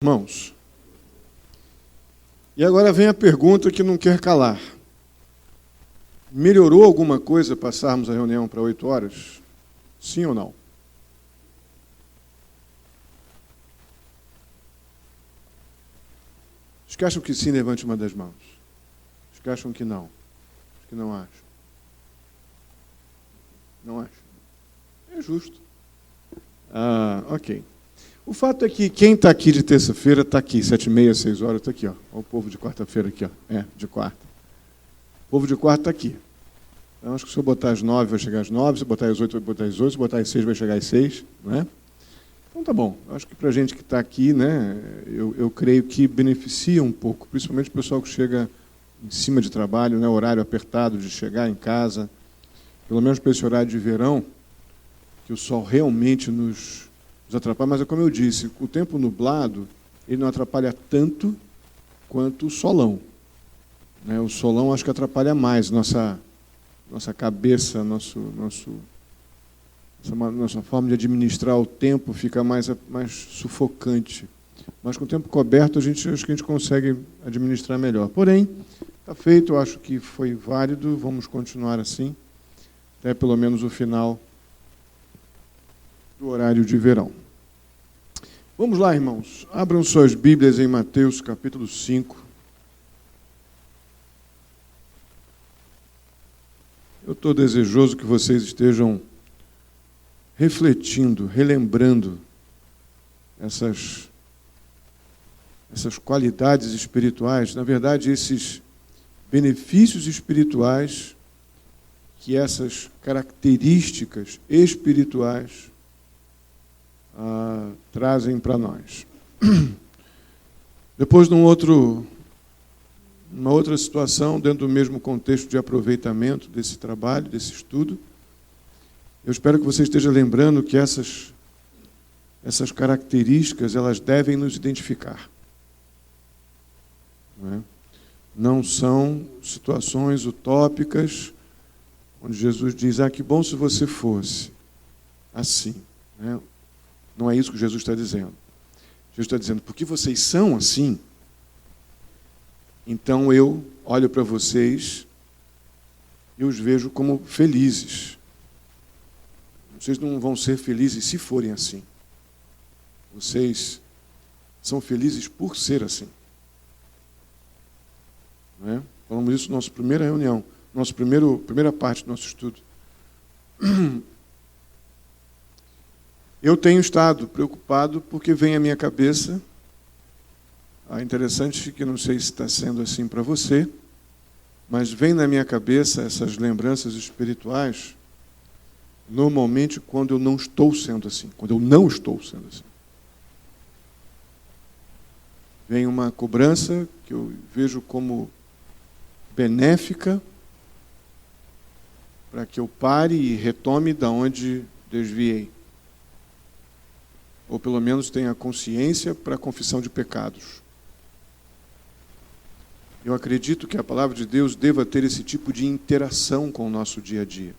Irmãos, e agora vem a pergunta que não quer calar. Melhorou alguma coisa passarmos a reunião para 8 horas? Sim ou não? Os que acham que sim, levante uma das mãos. Os que acham que não. Os que não acham. Não acham? É justo. Ok. O fato é que quem está aqui de terça-feira está aqui, 7h30, 6 horas, está aqui, ó. Olha o povo de quarta-feira aqui, ó. De quarta. O povo de quarta está aqui. Então, acho que se eu botar às 9, vai chegar às 9, se eu botar às 8, vai botar às 8, se eu botar às 6, vai chegar às 6, não é? Então tá bom. Acho que para a gente que está aqui, né, eu creio que beneficia um pouco, principalmente o pessoal que chega em cima de trabalho, né, horário apertado de chegar em casa, pelo menos para esse horário de verão, que o sol realmente nos atrapalha, mas é como eu disse, o tempo nublado, ele não atrapalha tanto quanto o solão. Né? O solão acho que atrapalha mais nossa cabeça, nossa forma de administrar o tempo fica mais sufocante. Mas com o tempo coberto, acho que a gente consegue administrar melhor. Porém, está feito, eu acho que foi válido, vamos continuar assim, até pelo menos o final do horário de verão. Vamos lá, irmãos. Abram suas Bíblias em Mateus, capítulo 5. Eu estou desejoso que vocês estejam refletindo, relembrando essas qualidades espirituais, na verdade, esses benefícios espirituais que essas características espirituais trazem para nós. Depois, numa outra situação, dentro do mesmo contexto de aproveitamento desse trabalho, desse estudo, eu espero que você esteja lembrando que essas características, elas devem nos identificar. Não são situações utópicas, onde Jesus diz, que bom se você fosse assim. Não é isso que Jesus está dizendo. Jesus está dizendo, porque vocês são assim, então eu olho para vocês e os vejo como felizes. Vocês não vão ser felizes se forem assim. Vocês são felizes por ser assim. Não é? Falamos isso na nossa primeira reunião, primeira parte do nosso estudo. Eu tenho estado preocupado porque vem à minha cabeça, é interessante que não sei se está sendo assim para você, mas vem na minha cabeça essas lembranças espirituais, normalmente quando eu não estou sendo assim, Vem uma cobrança que eu vejo como benéfica para que eu pare e retome da onde desviei. Ou pelo menos tenha consciência para a confissão de pecados. Eu acredito que a palavra de Deus deva ter esse tipo de interação com o nosso dia a dia,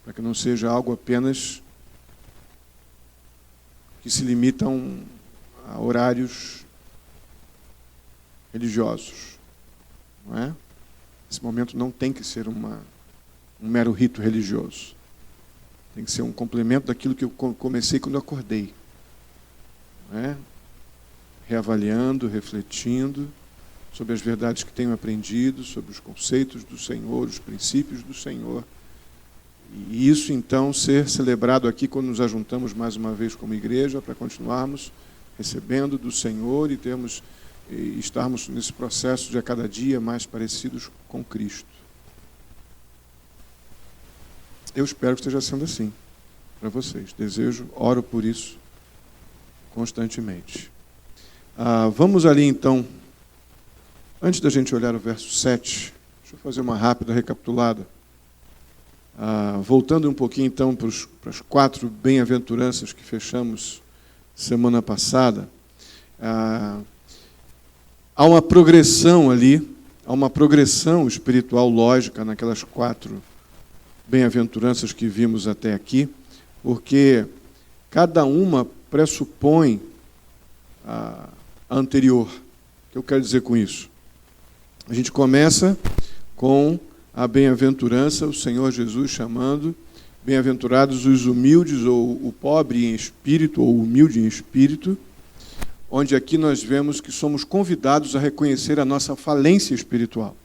para que não seja algo apenas que se limitam a horários religiosos. Não é? Esse momento não tem que ser um mero rito religioso. Tem que ser um complemento daquilo que eu comecei quando eu acordei. Reavaliando, refletindo sobre as verdades que tenho aprendido, sobre os conceitos do Senhor, os princípios do Senhor. E isso, então, ser celebrado aqui quando nos ajuntamos mais uma vez como igreja, para continuarmos recebendo do Senhor e estarmos nesse processo de a cada dia mais parecidos com Cristo. Eu espero que esteja sendo assim para vocês. Desejo, oro por isso constantemente. Vamos ali então, antes da gente olhar o verso 7, deixa eu fazer uma rápida recapitulada. Voltando um pouquinho então para as 4 bem-aventuranças que fechamos semana passada, há uma progressão ali, há uma progressão espiritual lógica naquelas 4 bem-aventuranças que vimos até aqui, porque cada uma pressupõe anterior. O que eu quero dizer com isso? A gente começa com a bem-aventurança, o Senhor Jesus chamando bem-aventurados os humildes, ou o pobre em espírito, ou o humilde em espírito, onde aqui nós vemos que somos convidados a reconhecer a nossa falência espiritual.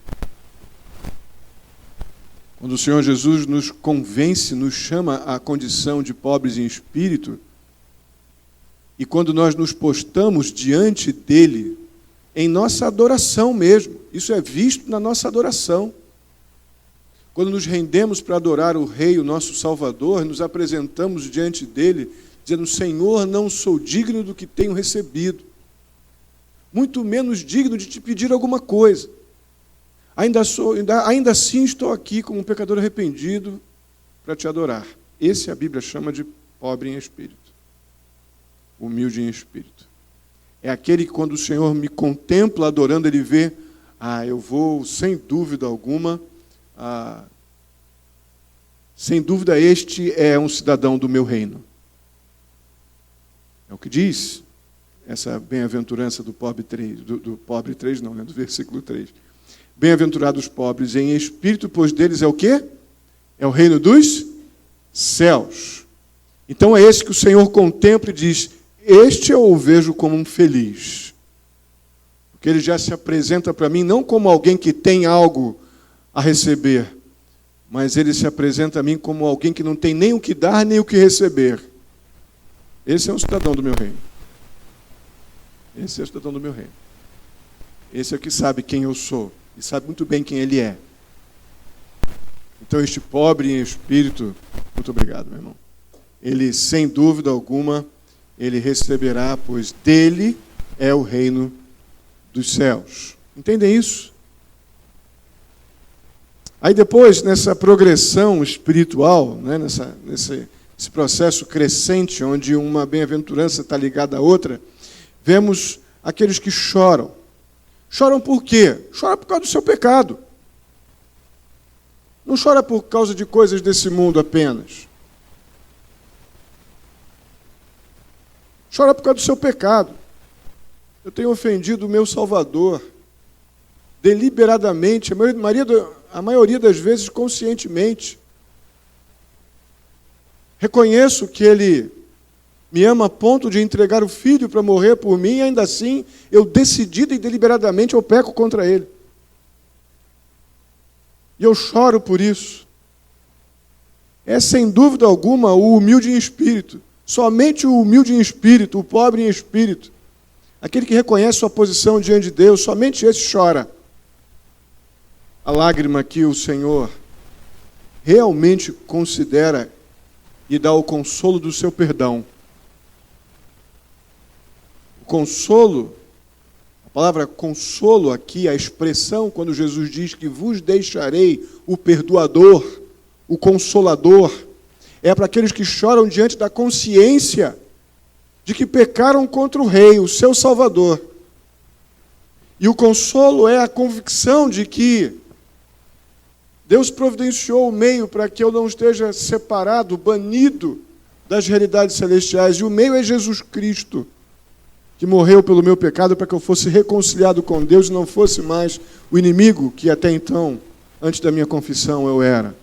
Quando o Senhor Jesus nos convence, nos chama à condição de pobres em espírito, e quando nós nos postamos diante dele, em nossa adoração mesmo, isso é visto na nossa adoração. Quando nos rendemos para adorar o Rei, o nosso Salvador, nos apresentamos diante dele, dizendo: Senhor, não sou digno do que tenho recebido, muito menos digno de te pedir alguma coisa. Ainda assim estou aqui como um pecador arrependido para te adorar. Esse a Bíblia chama de pobre em espírito, humilde em espírito. É aquele que, quando o Senhor me contempla adorando, ele vê: eu vou, sem dúvida alguma, sem dúvida este é um cidadão do meu reino. É o que diz essa bem-aventurança do pobre 3, do pobre 3 não, né, do versículo 3. Bem-aventurados os pobres em espírito, pois deles é o quê? É o reino dos céus. Então é esse que o Senhor contempla e diz: este eu o vejo como um feliz. Porque ele já se apresenta para mim não como alguém que tem algo a receber, mas ele se apresenta a mim como alguém que não tem nem o que dar, nem o que receber. Esse é um cidadão do meu reino. Esse é o cidadão do meu reino. Esse é o que sabe quem eu sou e sabe muito bem quem ele é. Então, este pobre em espírito, muito obrigado, meu irmão. Ele, sem dúvida alguma, ele receberá, pois dele é o reino dos céus. Entendem isso? Aí depois, nessa progressão espiritual, né, nesse processo crescente, onde uma bem-aventurança está ligada à outra, vemos aqueles que choram. Choram por quê? Choram por causa do seu pecado. Não chora por causa de coisas desse mundo apenas. Chora por causa do seu pecado. Eu tenho ofendido o meu Salvador deliberadamente, a maioria das vezes conscientemente. Reconheço que Ele me ama a ponto de entregar o Filho para morrer por mim, e ainda assim, eu decidida e deliberadamente eu peco contra Ele. E eu choro por isso. É, sem dúvida alguma, o humilde em espírito. Somente o humilde em espírito, o pobre em espírito, aquele que reconhece sua posição diante de Deus, somente esse chora. A lágrima que o Senhor realmente considera e dá o consolo do seu perdão. O consolo, a palavra consolo aqui, a expressão quando Jesus diz que vos deixarei o perdoador, o consolador, é para aqueles que choram diante da consciência de que pecaram contra o Rei, o seu Salvador. E o consolo é a convicção de que Deus providenciou o meio para que eu não esteja separado, banido das realidades celestiais. E o meio é Jesus Cristo, que morreu pelo meu pecado para que eu fosse reconciliado com Deus e não fosse mais o inimigo que até então, antes da minha confissão, eu era.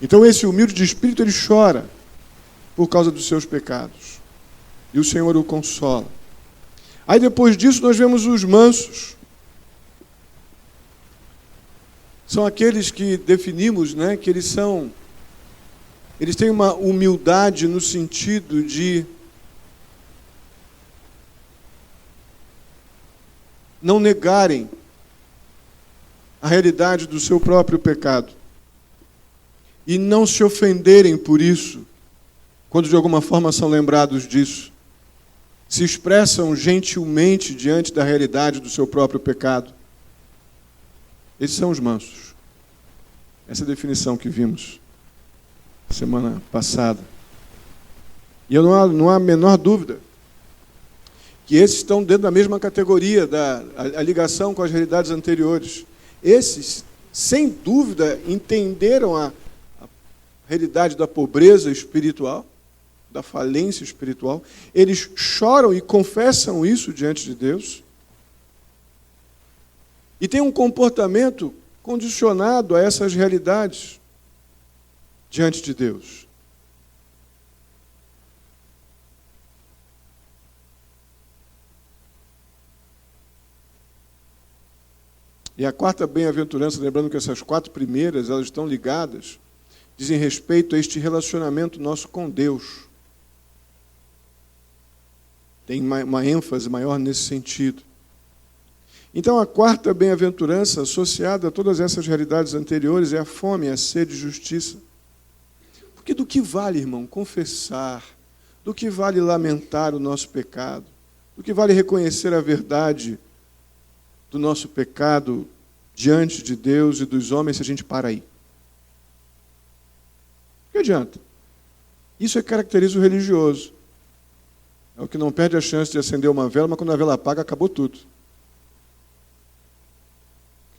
Então esse humilde de espírito, ele chora por causa dos seus pecados. E o Senhor o consola. Aí depois disso nós vemos os mansos. São aqueles que definimos, né, que eles têm uma humildade no sentido de não negarem a realidade do seu próprio pecado e não se ofenderem por isso, quando de alguma forma são lembrados disso. Se expressam gentilmente diante da realidade do seu próprio pecado. Esses são os mansos. Essa é a definição que vimos semana passada. E não há a menor dúvida que esses estão dentro da mesma categoria, a ligação com as realidades anteriores. Esses, sem dúvida, entenderam a realidade da pobreza espiritual, da falência espiritual, eles choram e confessam isso diante de Deus, e têm um comportamento condicionado a essas realidades diante de Deus. E a quarta bem-aventurança, lembrando que essas 4 primeiras, elas estão ligadas, dizem respeito a este relacionamento nosso com Deus. Tem uma ênfase maior nesse sentido. Então, a quarta bem-aventurança, associada a todas essas realidades anteriores, é a fome, a sede de justiça. Porque do que vale, irmão, confessar? Do que vale lamentar o nosso pecado? Do que vale reconhecer a verdade do nosso pecado diante de Deus e dos homens se a gente para aí? O que adianta? Isso é que caracteriza o religioso. É o que não perde a chance de acender uma vela, mas quando a vela apaga, acabou tudo.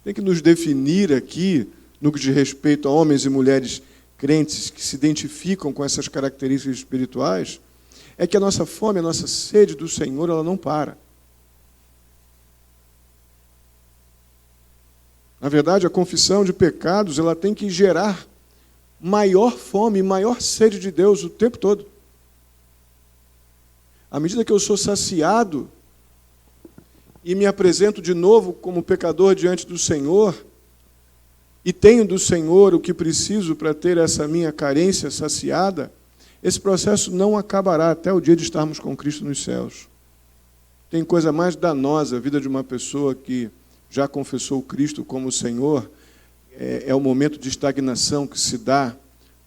Tem que nos definir aqui, no que diz respeito a homens e mulheres crentes que se identificam com essas características espirituais, é que a nossa fome, a nossa sede do Senhor, ela não para. Na verdade, a confissão de pecados, ela tem que gerar maior fome, maior sede de Deus o tempo todo. À medida que eu sou saciado e me apresento de novo como pecador diante do Senhor, e tenho do Senhor o que preciso para ter essa minha carência saciada, esse processo não acabará até o dia de estarmos com Cristo nos céus. Tem coisa mais danosa a vida de uma pessoa que já confessou Cristo como Senhor, é o momento de estagnação que se dá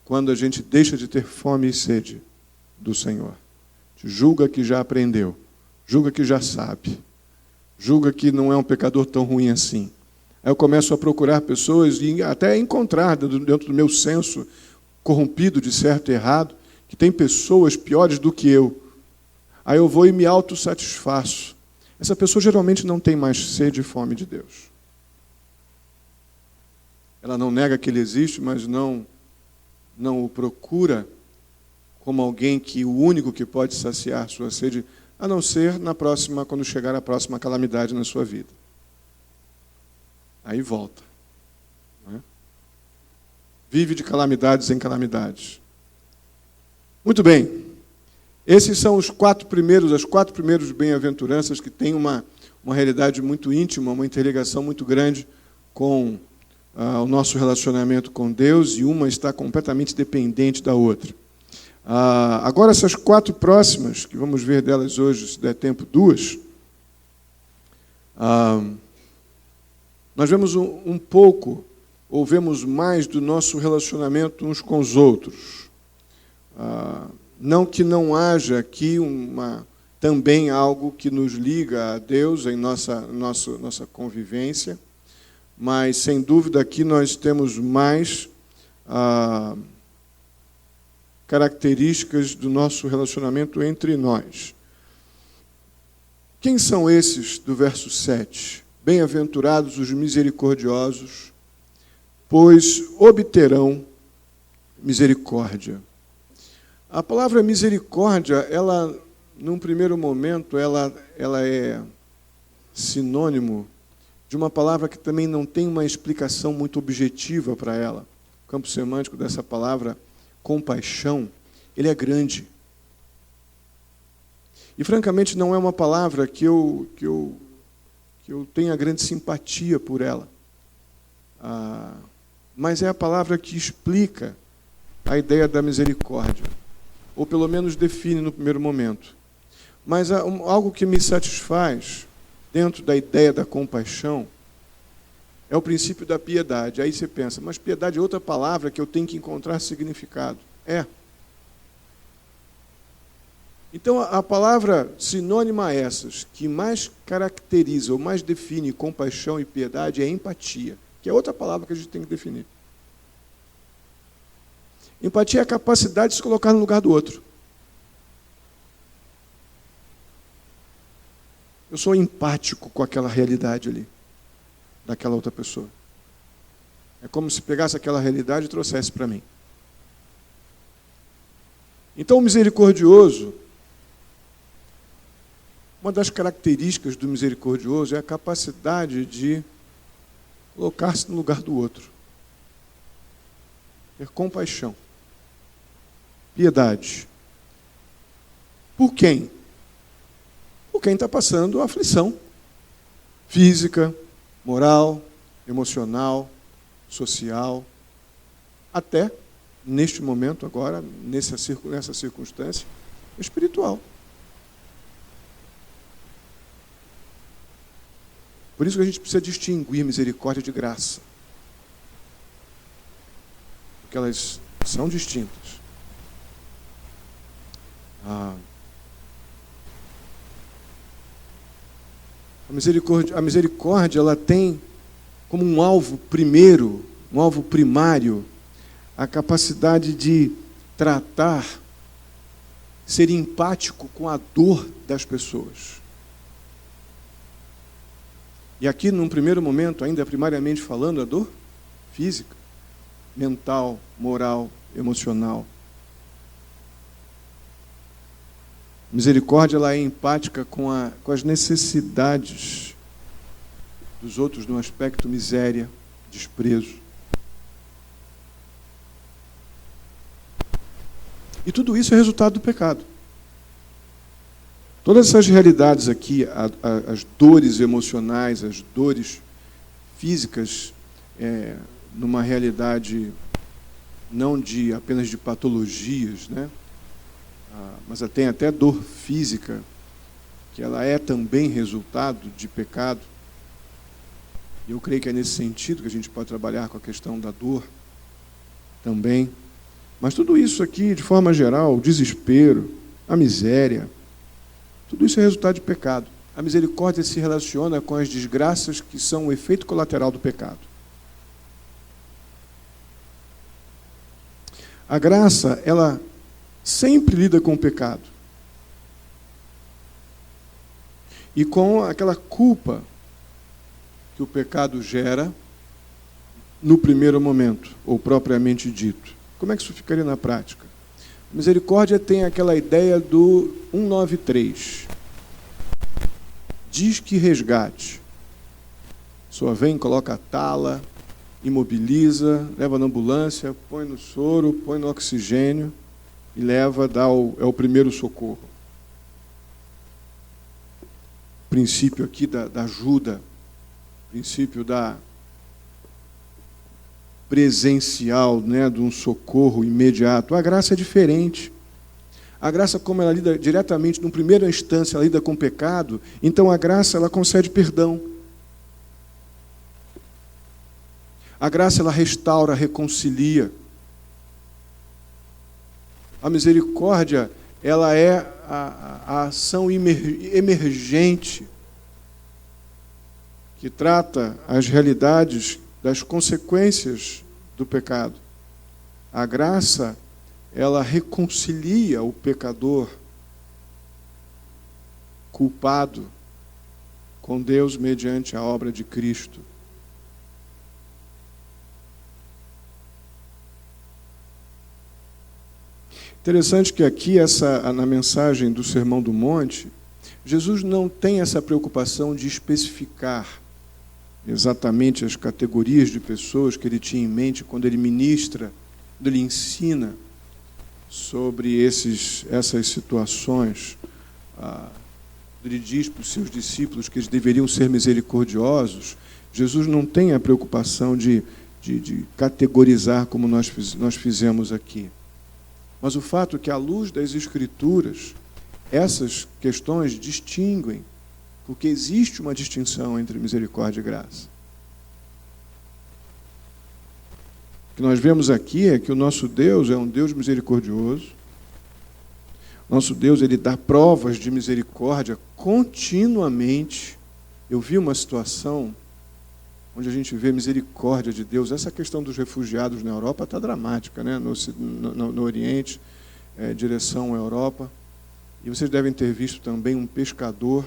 quando a gente deixa de ter fome e sede do Senhor. Julga que já aprendeu, julga que já sabe, julga que não é um pecador tão ruim assim. Aí eu começo a procurar pessoas e até encontrar dentro do meu senso corrompido de certo e errado, que tem pessoas piores do que eu. Aí eu vou e me autossatisfaço. Essa pessoa geralmente não tem mais sede e fome de Deus. Ela não nega que Ele existe, mas não o procura como alguém que o único que pode saciar sua sede, a não ser na próxima, quando chegar a próxima calamidade na sua vida. Aí volta. Não é? Vive de calamidades em calamidades. Muito bem. Esses são as 4 primeiras bem-aventuranças que têm uma realidade muito íntima, uma interligação muito grande com o nosso relacionamento com Deus, e uma está completamente dependente da outra. Agora, essas 4 próximas, que vamos ver delas hoje, se der tempo, 2, nós vemos um pouco, ou vemos mais do nosso relacionamento uns com os outros. Não que não haja aqui também algo que nos liga a Deus em nossa convivência, mas, sem dúvida, aqui nós temos mais características do nosso relacionamento entre nós. Quem são esses do verso 7? Bem-aventurados os misericordiosos, pois obterão misericórdia. A palavra misericórdia, ela, num primeiro momento, ela é sinônimo de uma palavra que também não tem uma explicação muito objetiva para ela. O campo semântico dessa palavra, compaixão, ele é grande. E, francamente, não é uma palavra que eu tenha grande simpatia por ela. Mas é a palavra que explica a ideia da misericórdia, ou pelo menos define no primeiro momento. Mas algo que me satisfaz dentro da ideia da compaixão é o princípio da piedade. Aí você pensa, mas piedade é outra palavra que eu tenho que encontrar significado. Então, a palavra sinônima a essas, que mais caracteriza ou mais define compaixão e piedade, é empatia, que é outra palavra que a gente tem que definir. Empatia é a capacidade de se colocar no lugar do outro. Eu sou empático com aquela realidade ali, daquela outra pessoa. É como se pegasse aquela realidade e trouxesse para mim. Então, o misericordioso, uma das características do misericordioso é a capacidade de colocar-se no lugar do outro. Ter compaixão. Piedade. Por quem? Por quem está passando aflição física, moral, emocional, social, até, neste momento agora, nessa circunstância, espiritual. Por isso que a gente precisa distinguir misericórdia de graça. Porque elas são distintas. A misericórdia, ela tem como um alvo primeiro, um alvo primário, a capacidade de tratar, ser empático com a dor das pessoas. E aqui, num primeiro momento, ainda primariamente falando, a dor física, mental, moral, emocional. Misericórdia, ela é empática com as necessidades dos outros no aspecto miséria, desprezo. E tudo isso é resultado do pecado. Todas essas realidades aqui, as dores emocionais, as dores físicas, numa realidade não apenas de patologias, né? Mas tem até dor física, que ela é também resultado de pecado. E eu creio que é nesse sentido que a gente pode trabalhar com a questão da dor também. Mas tudo isso aqui, de forma geral, o desespero, a miséria, tudo isso é resultado de pecado. A misericórdia se relaciona com as desgraças que são o efeito colateral do pecado. A graça, ela sempre lida com o pecado. E com aquela culpa que o pecado gera no primeiro momento, ou propriamente dito. Como é que isso ficaria na prática? A misericórdia tem aquela ideia do 193. Diz que resgate. A pessoa vem, coloca a tala, imobiliza, leva na ambulância, põe no soro, põe no oxigênio e leva, é o primeiro socorro. O princípio aqui da ajuda, o princípio da presencial, né, de um socorro imediato. A graça é diferente. A graça, como ela lida diretamente, numa primeira instância, ela lida com o pecado, então a graça, ela concede perdão. A graça, ela restaura, reconcilia. A misericórdia, ela é a ação emergente que trata as realidades das consequências do pecado. A graça, ela reconcilia o pecador culpado com Deus mediante a obra de Cristo. Interessante que aqui, na mensagem do Sermão do Monte, Jesus não tem essa preocupação de especificar exatamente as categorias de pessoas que ele tinha em mente quando ele ministra, quando ele ensina sobre essas situações. Ele diz para os seus discípulos que eles deveriam ser misericordiosos. Jesus não tem a preocupação de categorizar como nós fizemos aqui. Mas o fato é que, à luz das Escrituras, essas questões distinguem, porque existe uma distinção entre misericórdia e graça. O que nós vemos aqui é que o nosso Deus é um Deus misericordioso. Nosso Deus, ele dá provas de misericórdia continuamente. Eu vi uma situação onde a gente vê misericórdia de Deus. Essa questão dos refugiados na Europa está dramática, né? No Oriente, direção à Europa. E vocês devem ter visto também um pescador,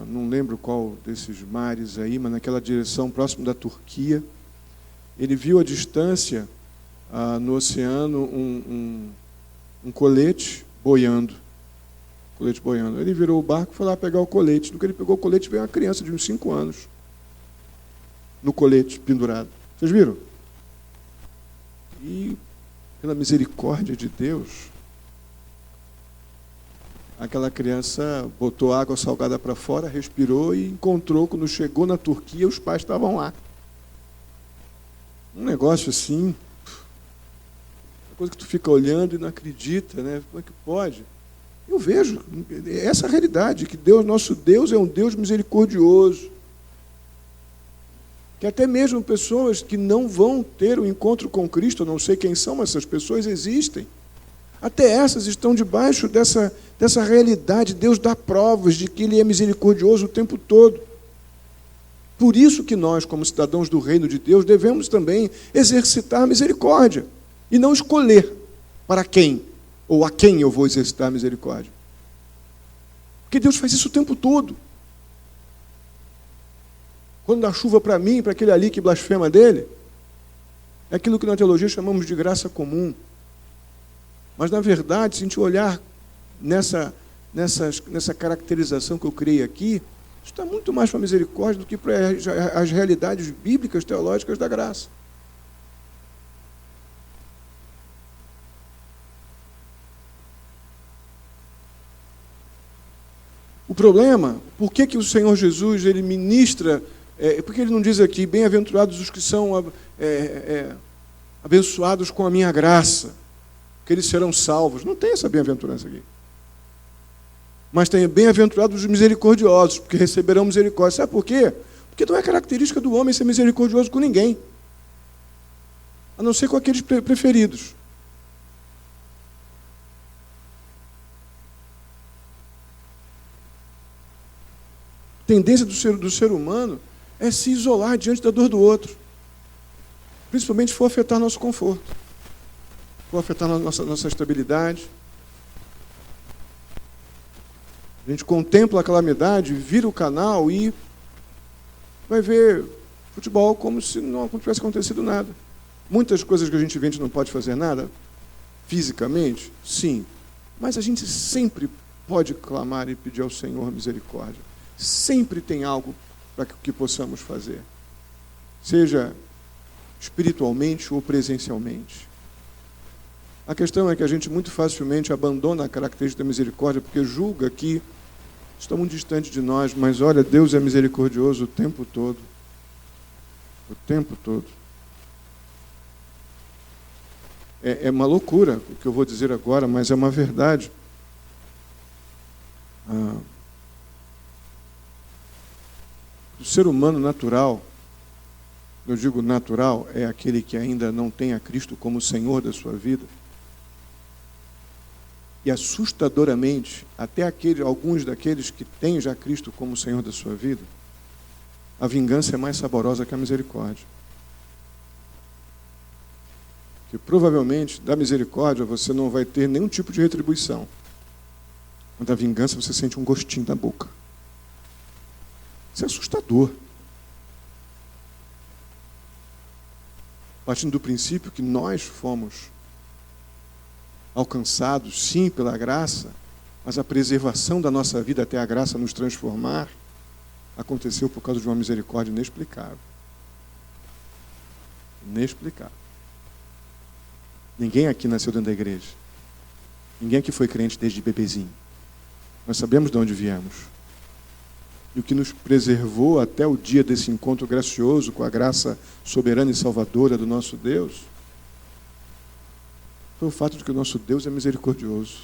não lembro qual desses mares aí, mas naquela direção próximo da Turquia. Ele viu à distância, no oceano, um um colete boiando. Colete boiando. Ele virou o barco e foi lá pegar o colete. No que ele pegou o colete, veio uma criança de uns 5 anos no colete, pendurado. Vocês viram? E, pela misericórdia de Deus, aquela criança botou água salgada para fora, respirou e encontrou, quando chegou na Turquia, os pais estavam lá. Um negócio assim, uma coisa que tu fica olhando e não acredita, né? Como é que pode? Eu vejo essa realidade, que Deus, nosso Deus, é um Deus misericordioso. Que até mesmo pessoas que não vão ter o encontro com Cristo, eu não sei quem são, mas essas pessoas existem. Até essas estão debaixo dessa realidade. Deus dá provas de que Ele é misericordioso o tempo todo. Por isso que nós, como cidadãos do reino de Deus, devemos também exercitar misericórdia e não escolher para quem ou a quem eu vou exercitar misericórdia. Porque Deus faz isso o tempo todo. Quando dá chuva para mim, para aquele ali que blasfema dele, é aquilo que na teologia chamamos de graça comum. Mas, na verdade, se a gente olhar nessa caracterização que eu criei aqui, isso está muito mais para a misericórdia do que para as realidades bíblicas, teológicas da graça. O problema, por que o Senhor Jesus ele ministra, porque ele não diz aqui, bem-aventurados os que são abençoados com a minha graça, que eles serão salvos. Não tem essa bem-aventurança aqui. Mas tem bem-aventurados os misericordiosos, porque receberão misericórdia. Sabe por quê? Porque não é característica do homem ser misericordioso com ninguém, a não ser com aqueles preferidos. A tendência do ser humano é se isolar diante da dor do outro, principalmente se for afetar nosso conforto, se for afetar nossa estabilidade. A gente contempla a calamidade, vira o canal e vai ver futebol como se não tivesse acontecido nada. Muitas coisas que a gente vê, a gente não pode fazer nada, fisicamente, sim. Mas a gente sempre pode clamar e pedir ao Senhor misericórdia. Sempre tem algo para que possamos fazer. Seja espiritualmente ou presencialmente. A questão é que a gente muito facilmente abandona a característica da misericórdia porque julga que está muito distante de nós, mas olha, Deus é misericordioso o tempo todo. O tempo todo. É uma loucura o que eu vou dizer agora, mas é uma verdade. O ser humano natural, eu digo natural, é aquele que ainda não tem a Cristo como Senhor da sua vida. E assustadoramente, até alguns daqueles que têm já Cristo como Senhor da sua vida, a vingança é mais saborosa que a misericórdia. Que provavelmente, da misericórdia, você não vai ter nenhum tipo de retribuição. Mas da vingança você sente um gostinho na boca. Isso é assustador. Partindo do princípio que nós fomos alcançados, sim, pela graça, mas a preservação da nossa vida até a graça nos transformar aconteceu por causa de uma misericórdia inexplicável. Inexplicável. Ninguém aqui nasceu dentro da igreja. Ninguém aqui foi crente desde bebezinho. Nós sabemos de onde viemos. E o que nos preservou até o dia desse encontro gracioso com a graça soberana e salvadora do nosso Deus foi o fato de que o nosso Deus é misericordioso.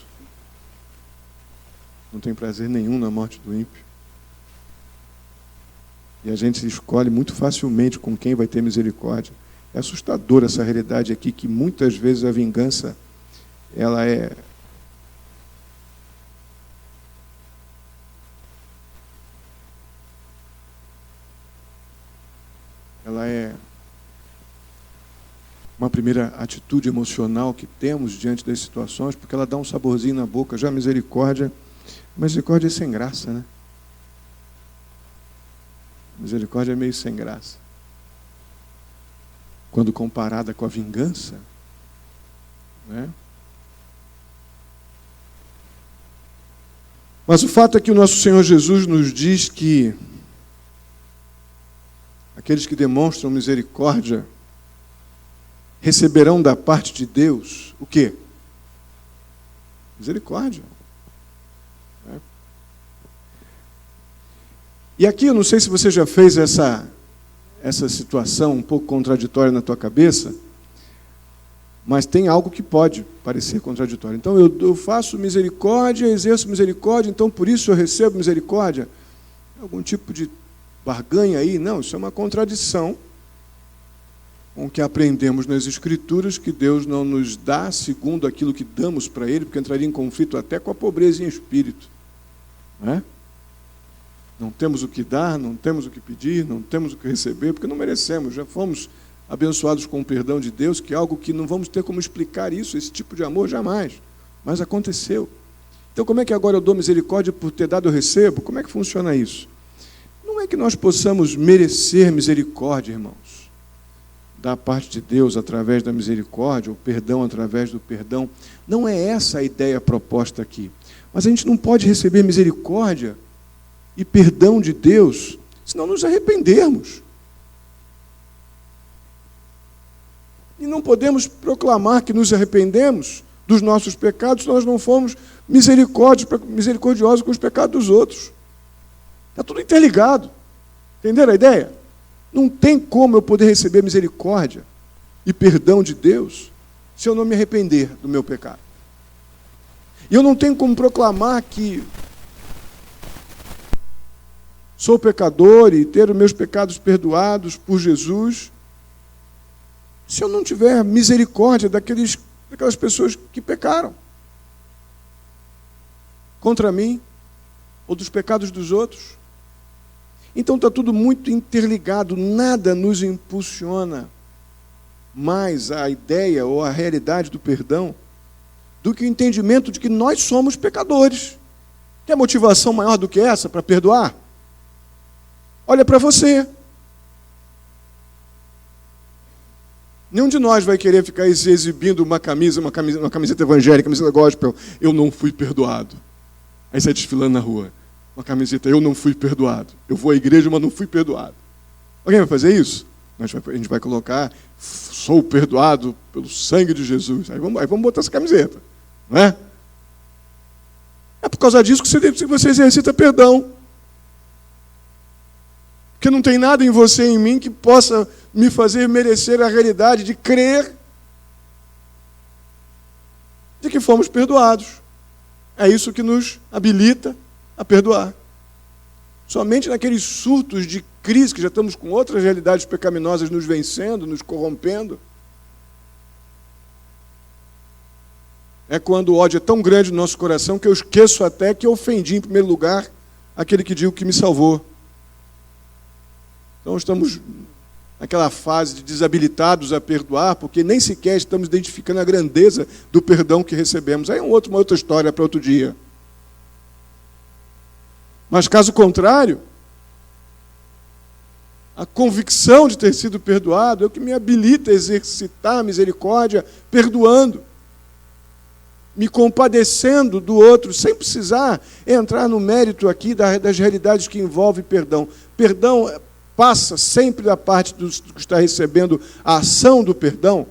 Não tem prazer nenhum na morte do ímpio. E a gente se escolhe muito facilmente com quem vai ter misericórdia. É assustadora essa realidade aqui, que muitas vezes a vingança, ela é uma primeira atitude emocional que temos diante das situações, porque ela dá um saborzinho na boca. Já a misericórdia é sem graça, né? Misericórdia é meio sem graça. Quando comparada com a vingança, né? Mas o fato é que o nosso Senhor Jesus nos diz que aqueles que demonstram misericórdia receberão da parte de Deus o quê? Misericórdia. E aqui, eu não sei se você já fez essa situação um pouco contraditória na tua cabeça, mas tem algo que pode parecer contraditório. Então, eu faço misericórdia, exerço misericórdia, então por isso eu recebo misericórdia. Algum tipo de barganha aí? Não, isso é uma contradição com o que aprendemos nas Escrituras, que Deus não nos dá segundo aquilo que damos para Ele, porque entraria em conflito até com a pobreza em espírito. Não é? Não temos o que dar, não temos o que pedir, não temos o que receber, porque não merecemos, já fomos abençoados com o perdão de Deus, que é algo que não vamos ter como explicar isso, esse tipo de amor, jamais. Mas aconteceu. Então, como é que agora eu dou misericórdia por ter dado eu recebo? Como é que funciona isso? Não é que nós possamos merecer misericórdia, irmãos, da parte de Deus através da misericórdia, ou perdão através do perdão. Não é essa a ideia proposta aqui. Mas a gente não pode receber misericórdia e perdão de Deus se não nos arrependermos. E não podemos proclamar que nos arrependemos dos nossos pecados se nós não formos misericordiosos com os pecados dos outros. Está tudo interligado. Entenderam a ideia? Não tem como eu poder receber misericórdia e perdão de Deus se eu não me arrepender do meu pecado. E eu não tenho como proclamar que sou pecador e ter os meus pecados perdoados por Jesus se eu não tiver misericórdia daquelas pessoas que pecaram contra mim ou dos pecados dos outros. Então está tudo muito interligado, nada nos impulsiona mais a ideia ou a realidade do perdão do que o entendimento de que nós somos pecadores. Tem motivação maior do que essa para perdoar? Olha para você. Nenhum de nós vai querer ficar exibindo uma camiseta evangélica, camiseta gospel. Eu não fui perdoado. Aí sai desfilando na rua. Uma camiseta, eu não fui perdoado. Eu vou à igreja, mas não fui perdoado. Alguém vai fazer isso? A gente vai colocar, sou perdoado pelo sangue de Jesus. Aí vamos botar essa camiseta. Não é? É por causa disso que você exercita perdão. Porque não tem nada em você e em mim que possa me fazer merecer a realidade de crer de que fomos perdoados. É isso que nos habilita a perdoar. Somente naqueles surtos de crise, que já estamos com outras realidades pecaminosas nos vencendo, nos corrompendo, é quando o ódio é tão grande no nosso coração que eu esqueço até que eu ofendi em primeiro lugar aquele que digo que me salvou. Então estamos naquela fase de desabilitados a perdoar, porque nem sequer estamos identificando a grandeza do perdão que recebemos. Aí é uma outra história para outro dia. Mas caso contrário, a convicção de ter sido perdoado é o que me habilita a exercitar a misericórdia, perdoando, me compadecendo do outro, sem precisar entrar no mérito aqui das realidades que envolvem perdão. Perdão passa sempre da parte do que está recebendo a ação do perdão,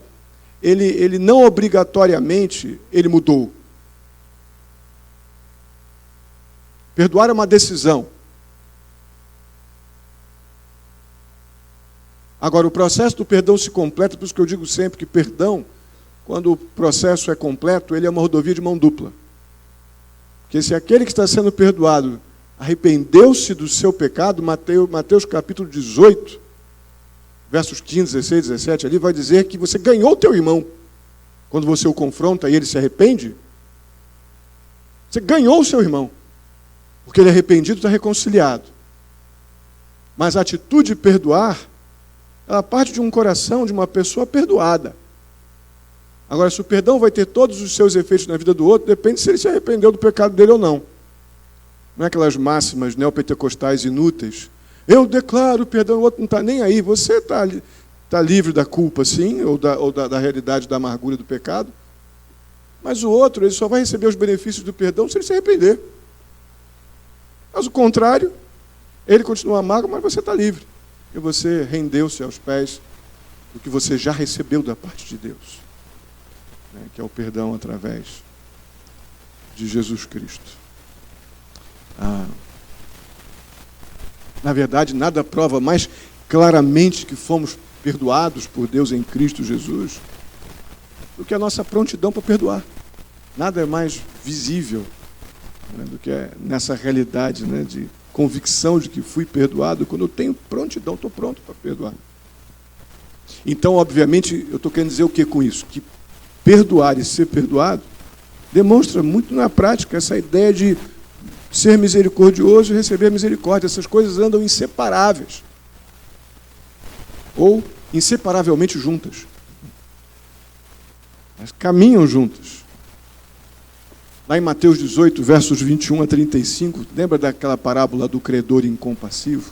ele não obrigatoriamente ele mudou. Perdoar é uma decisão. Agora, o processo do perdão se completa, por isso que eu digo sempre que perdão, quando o processo é completo, ele é uma rodovia de mão dupla. Porque se aquele que está sendo perdoado arrependeu-se do seu pecado, Mateus capítulo 18, versos 15, 16, 17, ali vai dizer que você ganhou o teu irmão. Quando você o confronta e ele se arrepende, você ganhou o seu irmão. Porque ele é arrependido, está reconciliado. Mas a atitude de perdoar, ela parte de um coração de uma pessoa perdoada. Agora, se o perdão vai ter todos os seus efeitos na vida do outro, depende se ele se arrependeu do pecado dele ou não. Não é aquelas máximas neopentecostais inúteis. Eu declaro perdão, o outro não está nem aí. Você está livre da culpa, sim, ou da realidade da amargura do pecado. Mas o outro, ele só vai receber os benefícios do perdão se ele se arrepender. Mas o contrário, ele continua amargo, mas você está livre. E você rendeu-se aos pés do que você já recebeu da parte de Deus, né, que é o perdão através de Jesus Cristo. Na verdade, nada prova mais claramente que fomos perdoados por Deus em Cristo Jesus do que a nossa prontidão para perdoar. Nada é mais visível, né, do que nessa realidade, né, de convicção de que fui perdoado. Quando eu tenho prontidão, estou pronto para perdoar. Então, obviamente, eu estou querendo dizer o que com isso? Que perdoar e ser perdoado demonstra muito na prática essa ideia de ser misericordioso e receber misericórdia. Essas coisas andam inseparáveis. Ou inseparavelmente juntas. Elas caminham juntas. Lá em Mateus 18, versos 21 a 35, lembra daquela parábola do credor incompassivo?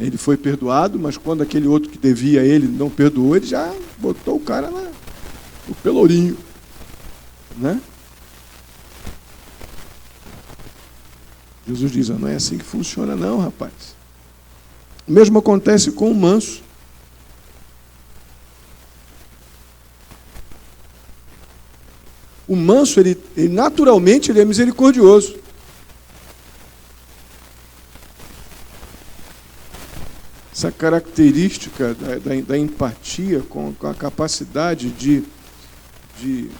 Ele foi perdoado, mas quando aquele outro que devia a ele não perdoou, ele já botou o cara no pelourinho, né? Jesus diz, não é assim que funciona não, rapaz. O mesmo acontece com o manso. O manso, ele naturalmente, ele é misericordioso. Essa característica da empatia com a capacidade de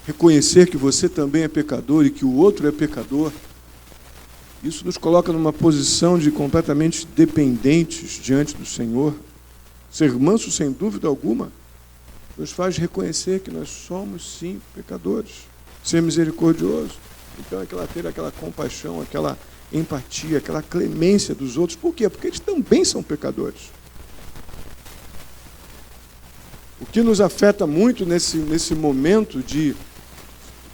reconhecer que você também é pecador e que o outro é pecador, isso nos coloca numa posição de completamente dependentes diante do Senhor. Ser manso, sem dúvida alguma, nos faz reconhecer que nós somos, sim, pecadores. Ser misericordioso, então, ter aquela compaixão, aquela empatia, aquela clemência dos outros. Por quê? Porque eles também são pecadores. O que nos afeta muito nesse momento de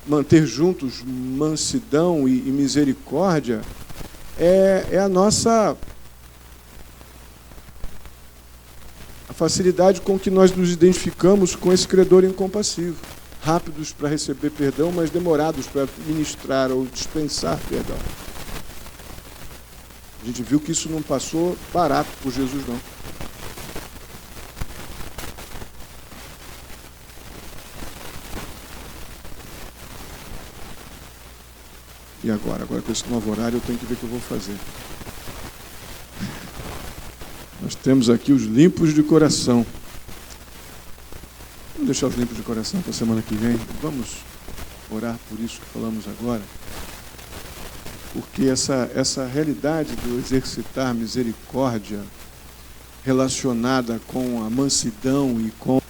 manter juntos mansidão e misericórdia é a nossa facilidade com que nós nos identificamos com esse credor incompassivo. Rápidos para receber perdão, mas demorados para ministrar ou dispensar perdão. A gente viu que isso não passou barato por Jesus, não. E agora? Agora com esse novo horário eu tenho que ver o que eu vou fazer. Nós temos aqui os limpos de coração. Vamos deixar os limpos de coração para a semana que vem. Vamos orar por isso que falamos agora. Porque essa realidade do exercitar misericórdia relacionada com a mansidão e com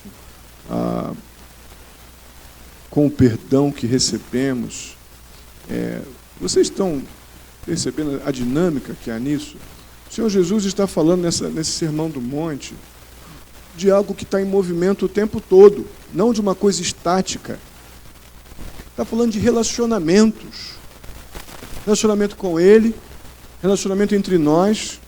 o perdão que recebemos, vocês estão percebendo a dinâmica que há nisso? O Senhor Jesus está falando nesse Sermão do Monte de algo que está em movimento o tempo todo, não de uma coisa estática. Está falando de relacionamentos. Relacionamento com Ele, relacionamento entre nós.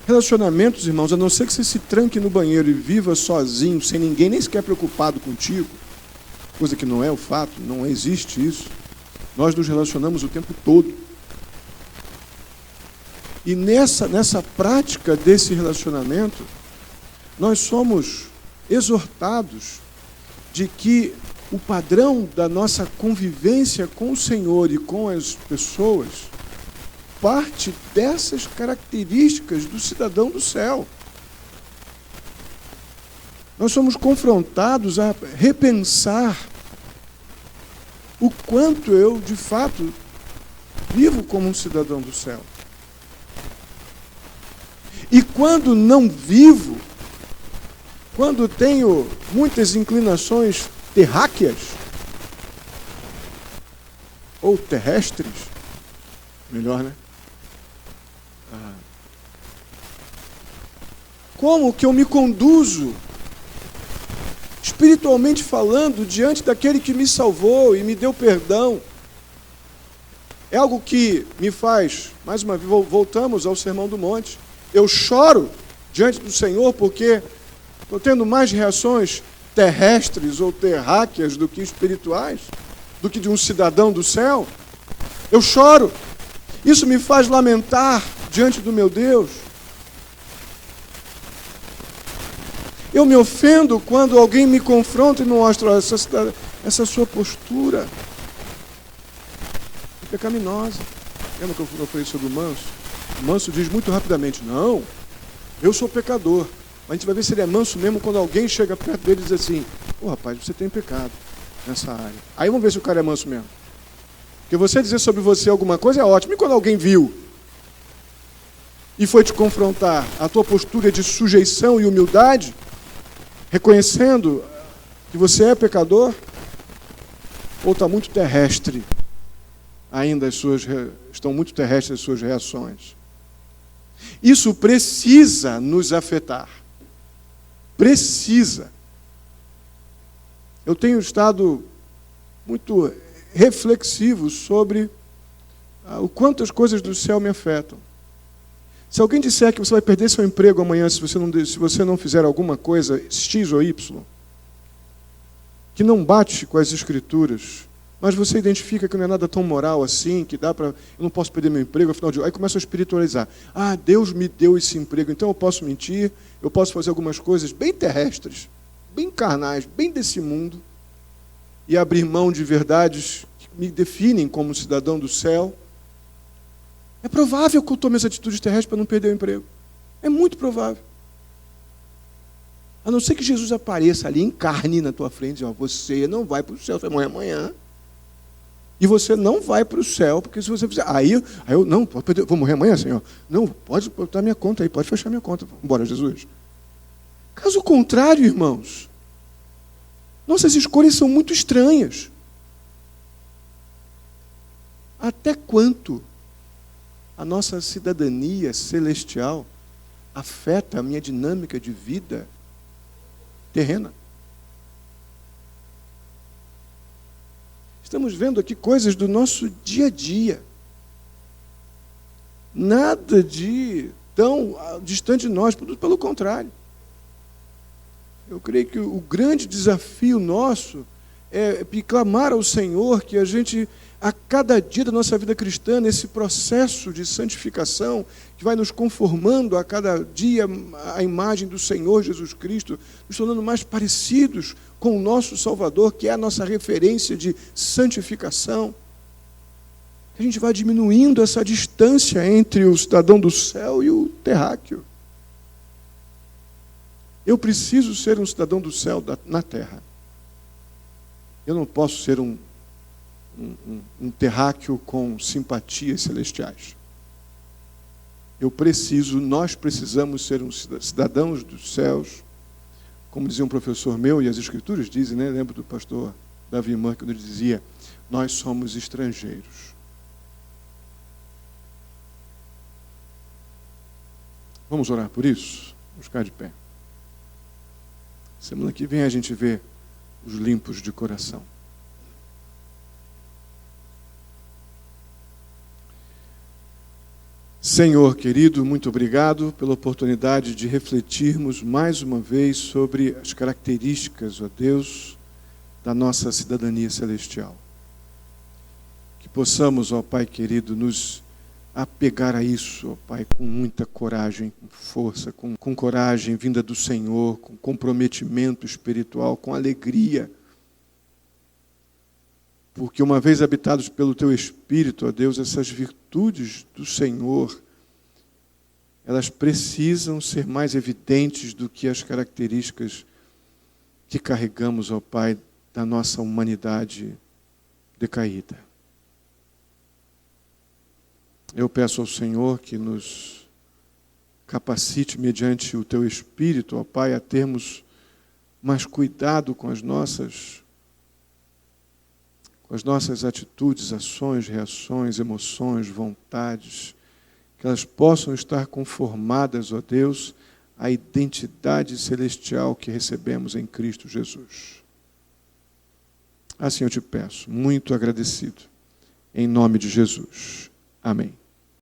Relacionamentos, irmãos, a não ser que você se tranque no banheiro e viva sozinho, sem ninguém nem sequer preocupado contigo, coisa que não é o fato, não existe isso. Nós nos relacionamos o tempo todo. E nessa prática desse relacionamento, nós somos exortados de que o padrão da nossa convivência com o Senhor e com as pessoas parte dessas características do cidadão do céu. Nós somos confrontados a repensar o quanto eu, de fato, vivo como um cidadão do céu. E quando não vivo, quando tenho muitas inclinações terráqueas ou terrestres, melhor, né? Como que eu me conduzo, espiritualmente falando, diante daquele que me salvou e me deu perdão? É algo que me faz, mais uma vez, voltamos ao Sermão do Monte. Eu choro diante do Senhor porque estou tendo mais reações terrestres ou terráqueas do que espirituais, do que de um cidadão do céu. Eu choro. Isso me faz lamentar diante do meu Deus. Eu me ofendo quando alguém me confronta e me mostra essa sua postura é pecaminosa. Lembra que eu falei sobre o manso? O manso diz muito rapidamente, não, eu sou pecador. Mas a gente vai ver se ele é manso mesmo quando alguém chega perto dele e diz assim, rapaz, você tem pecado nessa área. Aí vamos ver se o cara é manso mesmo. Porque você dizer sobre você alguma coisa é ótimo. E quando alguém viu e foi te confrontar, a tua postura de sujeição e humildade, reconhecendo que você é pecador, ou está muito terrestre ainda estão muito terrestres as suas reações. Isso precisa nos afetar. Precisa. Eu tenho estado muito reflexivo sobre o quanto as coisas do céu me afetam. Se alguém disser que você vai perder seu emprego amanhã se você não fizer alguma coisa X ou Y, que não bate com as Escrituras, mas você identifica que não é nada tão moral assim, que dá para... Eu não posso perder meu emprego, afinal de... Aí começa a espiritualizar. Deus me deu esse emprego, então eu posso mentir, eu posso fazer algumas coisas bem terrestres, bem carnais, bem desse mundo, e abrir mão de verdades que me definem como cidadão do céu. É provável que eu tome as atitudes terrestres para não perder o emprego. É muito provável. A não ser que Jesus apareça ali, encarne na tua frente, e você não vai para o céu, você vai morrer amanhã. E você não vai para o céu, porque se você fizer... Aí eu não, pode perder, vou morrer amanhã, Senhor. Não, pode botar minha conta aí, pode fechar minha conta. Embora, Jesus. Caso contrário, irmãos, nossas escolhas são muito estranhas. Até quanto a nossa cidadania celestial afeta a minha dinâmica de vida terrena? Estamos vendo aqui coisas do nosso dia a dia. Nada de tão distante de nós, pelo contrário. Eu creio que o grande desafio nosso é clamar ao Senhor que a gente, a cada dia da nossa vida cristã, nesse processo de santificação, que vai nos conformando a cada dia à imagem do Senhor Jesus Cristo, nos tornando mais parecidos com o nosso Salvador, que é a nossa referência de santificação. A gente vai diminuindo essa distância entre o cidadão do céu e o terráqueo. Eu preciso ser um cidadão do céu na terra. Eu não posso ser um terráqueo com simpatias celestiais. Nós precisamos ser cidadãos dos céus, como dizia um professor meu, e as Escrituras dizem, né? Lembro do pastor Davi Mann, quando ele dizia, nós somos estrangeiros. Vamos orar por isso? Vamos ficar de pé. Semana que vem a gente vê os limpos de coração. Senhor querido, muito obrigado pela oportunidade de refletirmos mais uma vez sobre as características, ó Deus, da nossa cidadania celestial. Que possamos, ó Pai querido, nos apegar a isso, ó Pai, com muita coragem, com força, com coragem vinda do Senhor, com comprometimento espiritual, com alegria. Porque uma vez habitados pelo Teu Espírito, ó Deus, essas virtudes do Senhor, elas precisam ser mais evidentes do que as características que carregamos, ó Pai, da nossa humanidade decaída. Eu peço ao Senhor que nos capacite, mediante o Teu Espírito, ó Pai, a termos mais cuidado com as nossas atitudes, ações, reações, emoções, vontades, que elas possam estar conformadas, ó Deus, à identidade celestial que recebemos em Cristo Jesus. Assim eu te peço, muito agradecido, em nome de Jesus. Amém.